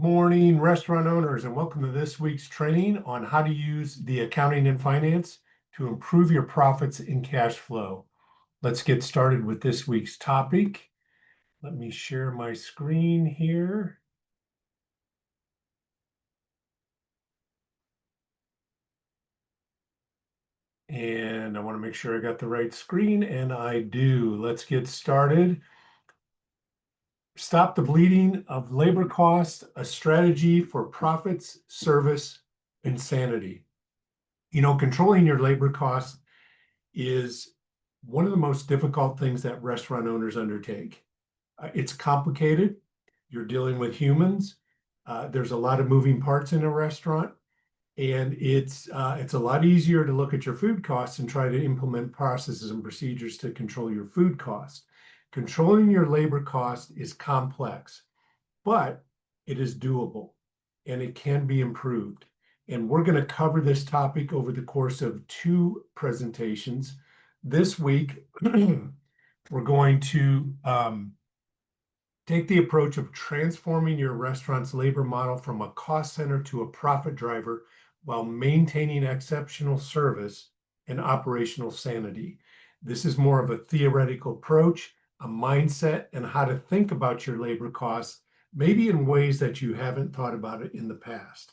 morning, restaurant owners, and welcome to this week's training on how to use the accounting and finance to improve your profits and cash flow. Let's get started with this week's topic. Let me share my screen here. And I want to make sure I got the right screen, and I do. Let's get started. Stop the bleeding of labor costs, a strategy for profits, service, and sanity. Controlling your labor costs is one of the most difficult things that restaurant owners undertake. It's complicated. You're dealing with humans. There's a lot of moving parts in a restaurant, and it's a lot easier to look at your food costs and try to implement processes and procedures to control your food costs. Controlling your labor cost is complex, but it is doable and it can be improved. And we're going to cover this topic over the course of 2 presentations. This week, we're going to take the approach of transforming your restaurant's labor model from a cost center to a profit driver while maintaining exceptional service and operational sanity. This is more of a theoretical approach, a mindset, and how to think about your labor costs, maybe in ways that you haven't thought about it in the past.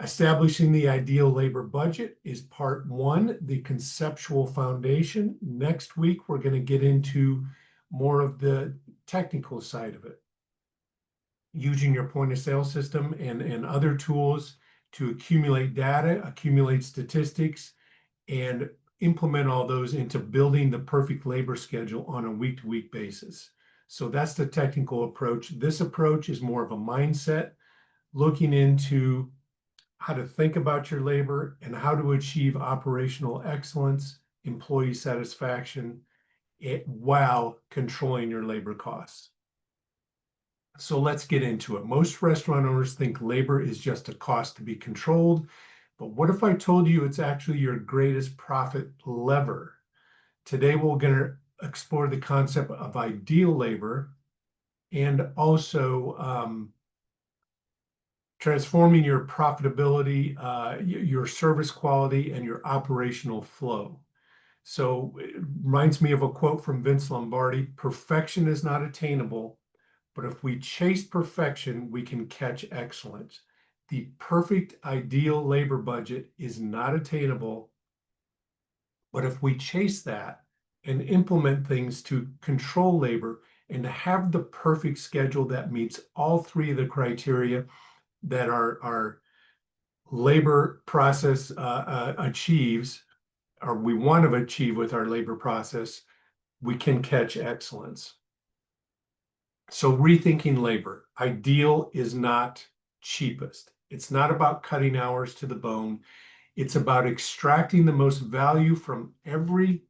Establishing the ideal labor budget is part 1, the conceptual foundation. Next week, we're going to get into more of the technical side of it. Using your point of sale system and other tools to accumulate data, accumulate statistics, and implement all those into building the perfect labor schedule on a week-to-week basis. So that's the technical approach. This approach is more of a mindset, looking into how to think about your labor and how to achieve operational excellence, employee satisfaction, while controlling your labor costs. So let's get into it. Most restaurant owners think labor is just a cost to be controlled, but what if I told you it's actually your greatest profit lever? Today, we're going to explore the concept of ideal labor and also transforming your profitability, your service quality, and your operational flow. So it reminds me of a quote from Vince Lombardi: perfection is not attainable, but if we chase perfection, we can catch excellence. The perfect ideal labor budget is not attainable, but if we chase that and implement things to control labor and have the perfect schedule that meets all 3 of the criteria that our labor process achieves, or we want to achieve with our labor process, we can catch excellence. So rethinking labor. Ideal is not cheapest. It's not about cutting hours to the bone. It's about extracting the most value from every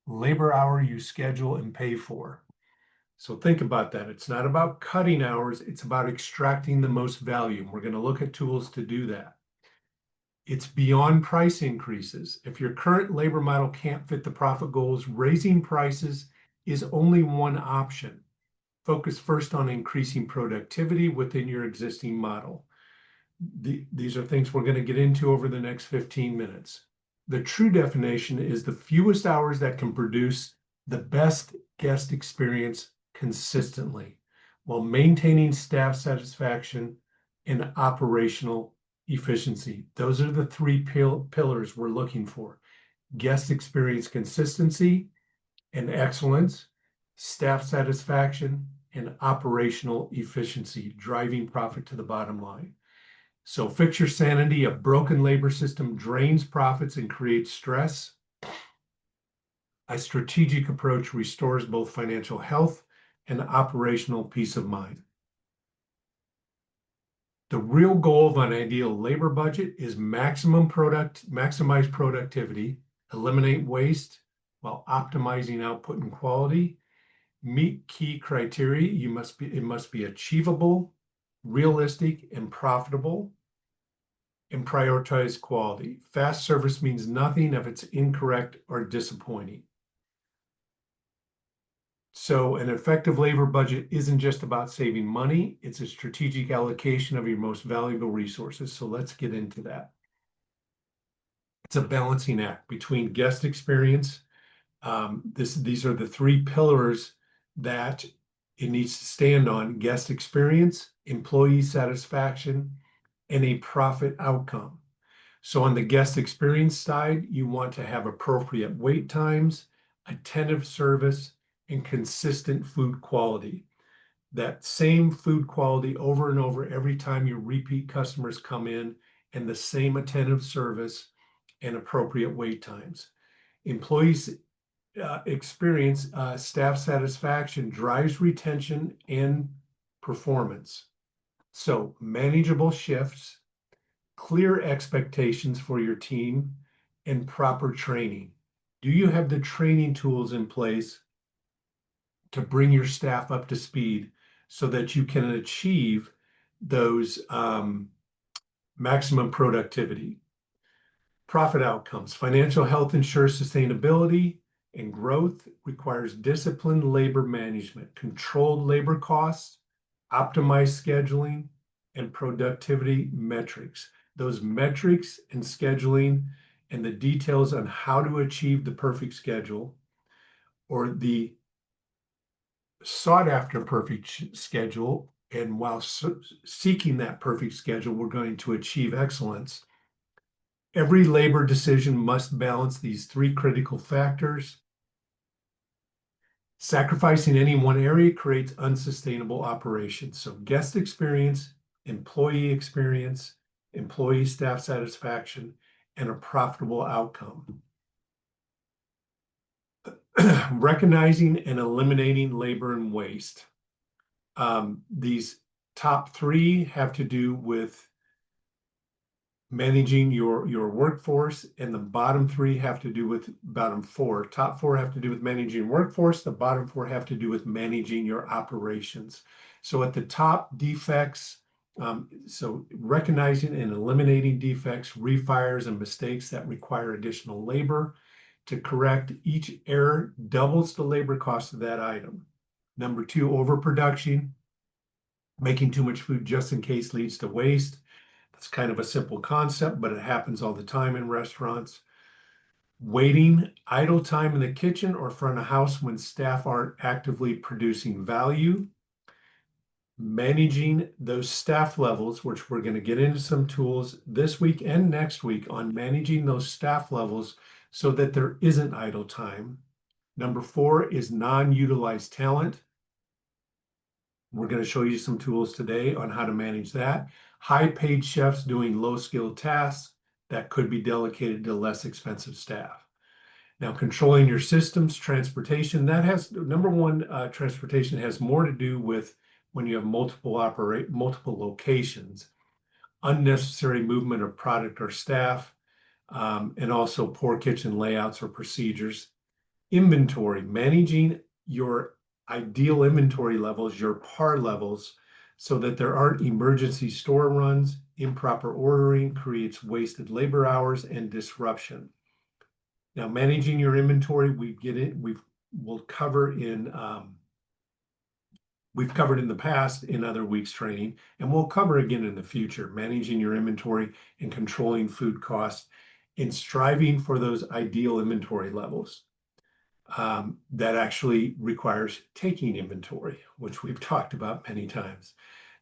labor hour you schedule and pay for. So think about that. It's not about cutting hours. It's about extracting the most value. We're going to look at tools to do that. It's beyond price increases. If your current labor model can't fit the profit goals, raising prices is only one option. Focus first on increasing productivity within your existing model. These are things we're going to get into over the next 15 minutes. The true definition is the fewest hours that can produce the best guest experience consistently while maintaining staff satisfaction and operational efficiency. Those are the 3 pillars we're looking for: guest experience consistency and excellence, staff satisfaction, and operational efficiency, driving profit to the bottom line. So fix your sanity. A broken labor system drains profits and creates stress. A strategic approach restores both financial health and operational peace of mind. The real goal of an ideal labor budget is maximize productivity, eliminate waste while optimizing output and quality, meet key criteria. It must be achievable, realistic, and profitable, and prioritize quality. Fast service means nothing if it's incorrect or disappointing. So an effective labor budget isn't just about saving money, it's a strategic allocation of your most valuable resources. So let's get into that. It's a balancing act between guest experience. These are the three pillars that it needs to stand on: guest experience, employee satisfaction, and a profit outcome. So on the guest experience side, you want to have appropriate wait times, attentive service, and consistent food quality. That same food quality over and over every time your repeat customers come in, and the same attentive service and appropriate wait times. Employees experience staff satisfaction drives retention and performance. So manageable shifts, clear expectations for your team, and proper training. Do you have the training tools in place to bring your staff up to speed so that you can achieve those maximum productivity? Profit outcomes. Financial health ensures sustainability, and growth requires disciplined labor management, controlled labor costs, optimized scheduling, and productivity metrics. Those metrics and scheduling and the details on how to achieve the perfect schedule or the sought after perfect schedule. And while seeking that perfect schedule, we're going to achieve excellence. Every labor decision must balance these three critical factors. Sacrificing any one area creates unsustainable operations. So guest experience, employee staff satisfaction, and a profitable outcome. Recognizing and eliminating labor and waste. These top three have to do with managing your workforce, and the bottom three have to do with bottom four. Top four have to do with managing workforce. The bottom four have to do with managing your operations. So at the top, defects. So recognizing and eliminating defects, refires, and mistakes that require additional labor. To correct each error doubles the labor cost of that item. Number two, overproduction. Making too much food just in case leads to waste. It's kind of a simple concept, but it happens all the time in restaurants. Waiting, idle time in the kitchen or front of house when staff aren't actively producing value. Managing those staff levels, which we're going to get into some tools this week and next week on managing those staff levels so that there isn't idle time. Number four is non-utilized talent. We're going to show you some tools today on how to manage that. High-paid chefs doing low-skilled tasks that could be delegated to less expensive staff. Now, controlling your systems, transportation, that has, number one, transportation has more to do with when you have multiple locations, unnecessary movement of product or staff, and also poor kitchen layouts or procedures. Inventory, managing your ideal inventory levels, your par levels, so that there aren't emergency store runs. Improper ordering creates wasted labor hours and disruption. Now, managing your inventory, we've covered in the past in other weeks training, and we'll cover again in the future. Managing your inventory and controlling food costs and striving for those ideal inventory levels. That actually requires taking inventory, which we've talked about many times.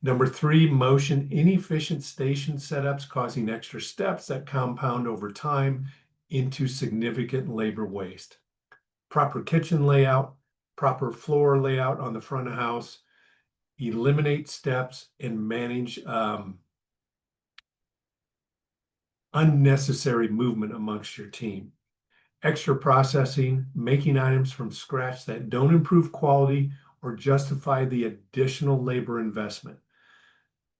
Number three, motion, inefficient station setups causing extra steps that compound over time into significant labor waste. Proper kitchen layout, proper floor layout on the front of house, eliminate steps and manage unnecessary movement amongst your team. Extra processing, making items from scratch that don't improve quality or justify the additional labor investment.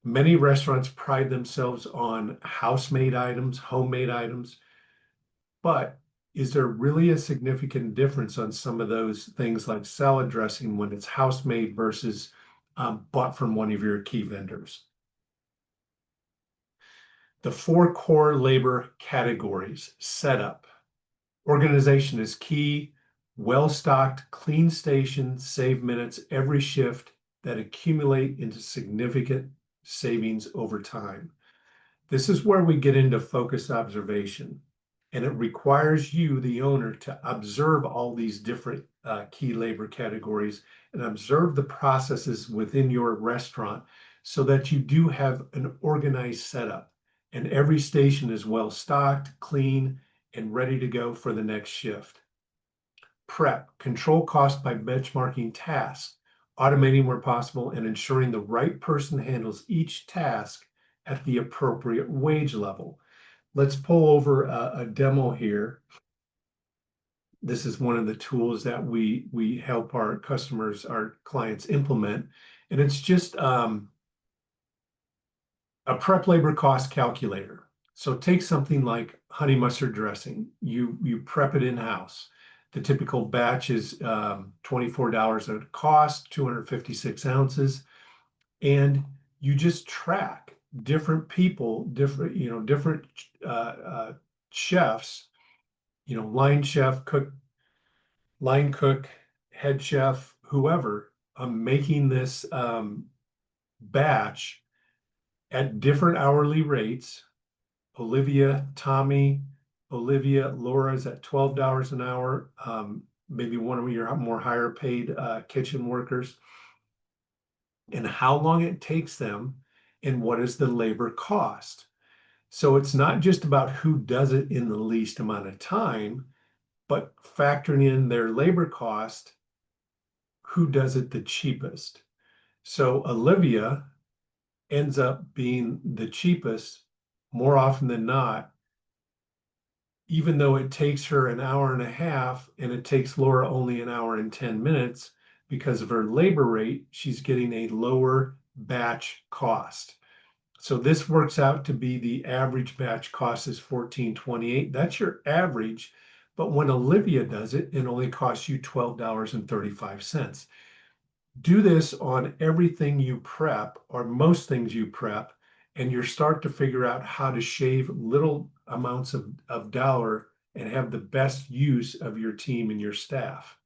Many restaurants pride themselves on house-made items, homemade items, but is there really a significant difference on some of those things like salad dressing when it's house-made versus bought from one of your key vendors? The four core labor categories: setup. Organization is key. Well-stocked, clean stations save minutes every shift that accumulate into significant savings over time. This is where we get into focused observation, and it requires you, the owner, to observe all these different key labor categories and observe the processes within your restaurant so that you do have an organized setup and every station is well stocked, clean, and ready to go for the next shift. Prep, control cost by benchmarking tasks, automating where possible, and ensuring the right person handles each task at the appropriate wage level. Let's pull over a demo here. This is one of the tools that we help our customers, our clients implement, and it's just a prep labor cost calculator. So take something like honey mustard dressing. You prep it in-house. The typical batch is $24 at cost, 256 ounces, and you just track different people, different chefs, line chef, cook, line cook, head chef, whoever, making this batch at different hourly rates. Olivia, Tommy, Olivia, Laura's at $12 an hour. Maybe one of your more higher paid kitchen workers, and how long it takes them and what is the labor cost. So it's not just about who does it in the least amount of time, but factoring in their labor cost, who does it the cheapest. So Olivia ends up being the cheapest more often than not, even though it takes her an hour and a half and it takes Laura only an hour and 10 minutes. Because of her labor rate, she's getting a lower batch cost. So this works out to be the average batch cost is $14.28. That's your average. But when Olivia does it, it only costs you $12.35. Do this on everything you prep, or most things you prep, and you start to figure out how to shave little amounts of dollar and have the best use of your team and your staff.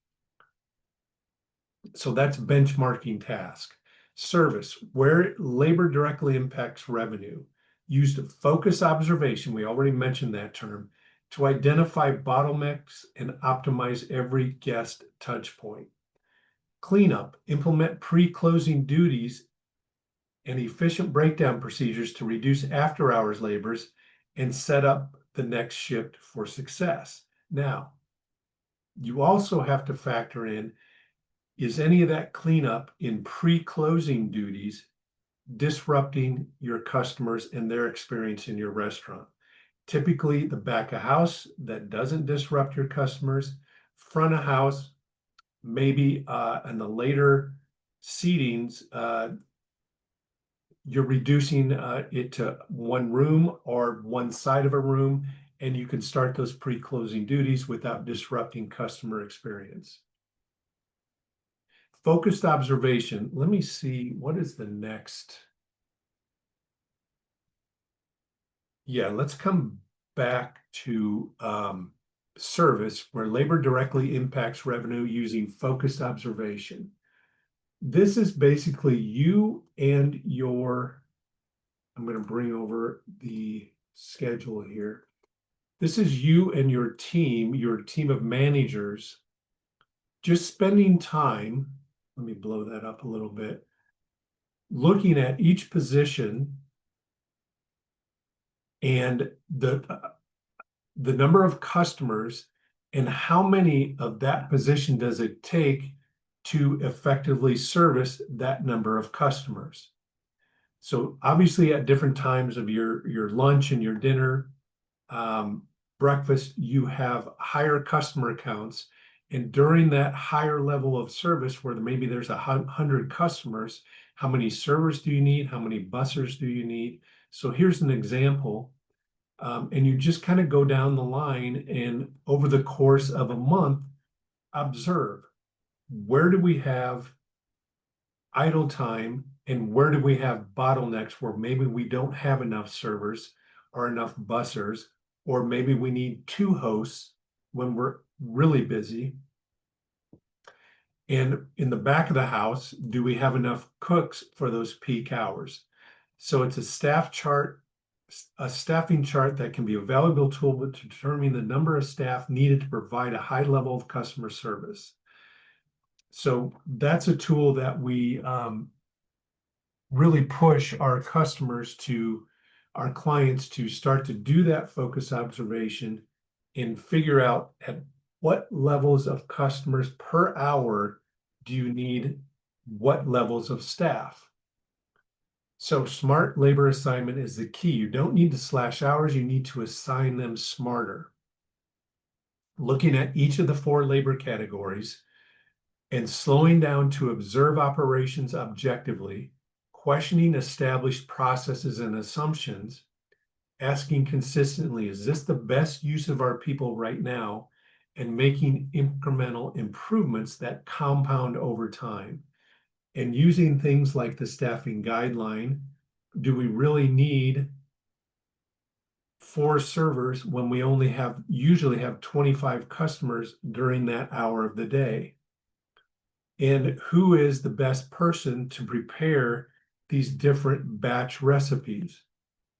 So that's benchmarking task. Service, where labor directly impacts revenue. Use to focus observation, we already mentioned that term, to identify bottlenecks and optimize every guest touch point. Cleanup, implement pre-closing duties and efficient breakdown procedures to reduce after-hours labors and set up the next shift for success. Now, you also have to factor in, is any of that cleanup in pre-closing duties disrupting your customers and their experience in your restaurant? Typically, the back of house, that doesn't disrupt your customers. Front of house, maybe in the later seatings, you're reducing it to one room or one side of a room, and you can start those pre-closing duties without disrupting customer experience. Focused observation. Let me see, what is the next? Yeah, let's come back to service, where labor directly impacts revenue using focused observation. This is basically you and your, I'm going to bring over the schedule here. This is you and your team of managers, just spending time, let me blow that up a little bit, looking at each position and the number of customers and how many of that position does it take to effectively service that number of customers. So obviously at different times of your lunch and your dinner, breakfast, you have higher customer accounts. And during that higher level of service, where maybe there's 100 customers, how many servers do you need? How many bussers do you need? So here's an example. And you just kind of go down the line and over the course of a month, observe, where do we have idle time and where do we have bottlenecks where maybe we don't have enough servers or enough bussers, or maybe we need two hosts when we're really busy. And in the back of the house, do we have enough cooks for those peak hours? So it's a staffing chart that can be a valuable tool to determine the number of staff needed to provide a high level of customer service. So that's a tool that we really push our our clients to start to do that focus observation and figure out at what levels of customers per hour do you need what levels of staff. So smart labor assignment is the key. You don't need to slash hours, you need to assign them smarter. Looking at each of the 4 labor categories and slowing down to observe operations objectively, questioning established processes and assumptions, asking consistently, is this the best use of our people right now? And making incremental improvements that compound over time. And using things like the staffing guideline, do we really need 4 servers when we only usually have 25 customers during that hour of the day? And who is the best person to prepare these different batch recipes?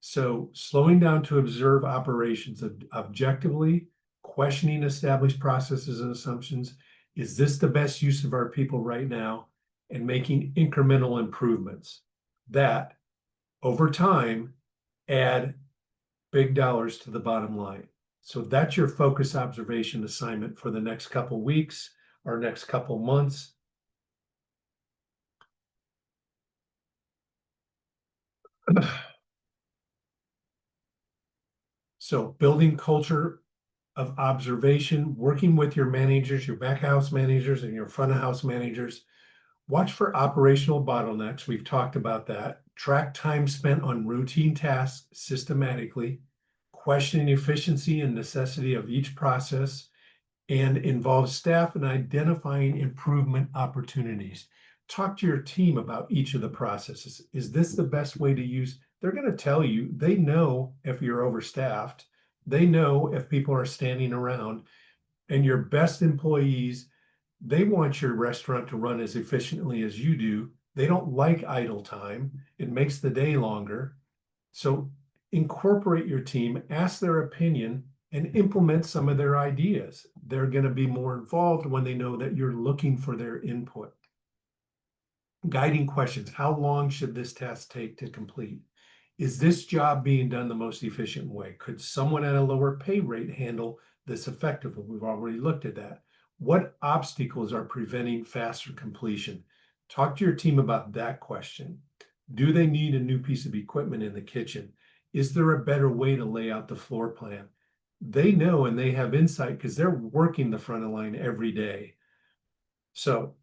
So slowing down to observe operations objectively, questioning established processes and assumptions. Is this the best use of our people right now? And making incremental improvements that over time add big dollars to the bottom line. So that's your focus observation assignment for the next couple weeks or next couple months. So building culture of observation, working with your managers, your back house managers and your front of house managers. Watch for operational bottlenecks. We've talked about that. Track time spent on routine tasks systematically. Question efficiency and necessity of each process, and involve staff in identifying improvement opportunities. Talk to your team about each of the processes. Is this the best way to use? They're going to tell you, they know if you're overstaffed, they know if people are standing around, and your best employees, they want your restaurant to run as efficiently as you do. They don't like idle time. It makes the day longer. So incorporate your team, ask their opinion, and implement some of their ideas. They're going to be more involved when they know that you're looking for their input. Guiding questions. How long should this task take to complete? Is this job being done the most efficient way? Could someone at a lower pay rate handle this effectively? We've already looked at that. What obstacles are preventing faster completion? Talk to your team about that question. Do they need a new piece of equipment in the kitchen? Is there a better way to lay out the floor plan? They know and they have insight because they're working the front of the line every day. So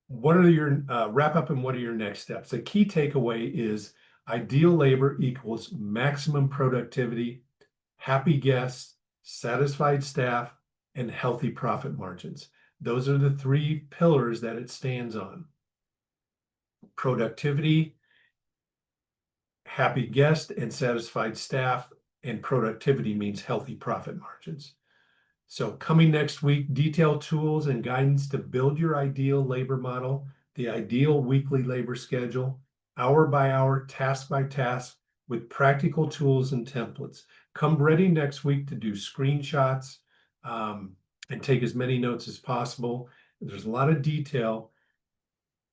what are your wrap up and what are your next steps? The key takeaway is ideal labor equals maximum productivity, happy guests, satisfied staff, and healthy profit margins. Those are the 3 pillars that it stands on. Productivity, happy guest, and satisfied staff, and productivity means healthy profit margins. So coming next week, detailed tools and guidance to build your ideal labor model, the ideal weekly labor schedule, hour by hour, task by task, with practical tools and templates. Come ready next week to do screenshots and take as many notes as possible. There's a lot of detail,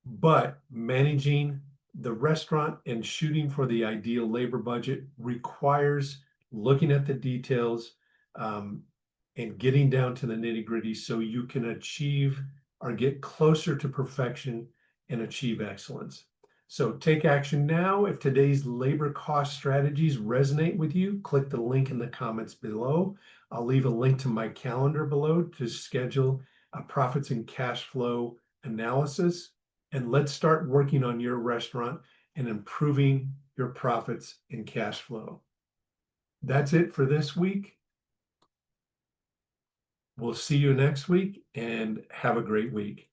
but managing the restaurant and shooting for the ideal labor budget requires looking at the details, and getting down to the nitty-gritty so you can achieve or get closer to perfection and achieve excellence. So take action now. If today's labor cost strategies resonate with you, click the link in the comments below. I'll leave a link to my calendar below to schedule a profits and cash flow analysis. And let's start working on your restaurant and improving your profits and cash flow. That's it for this week. We'll see you next week and have a great week.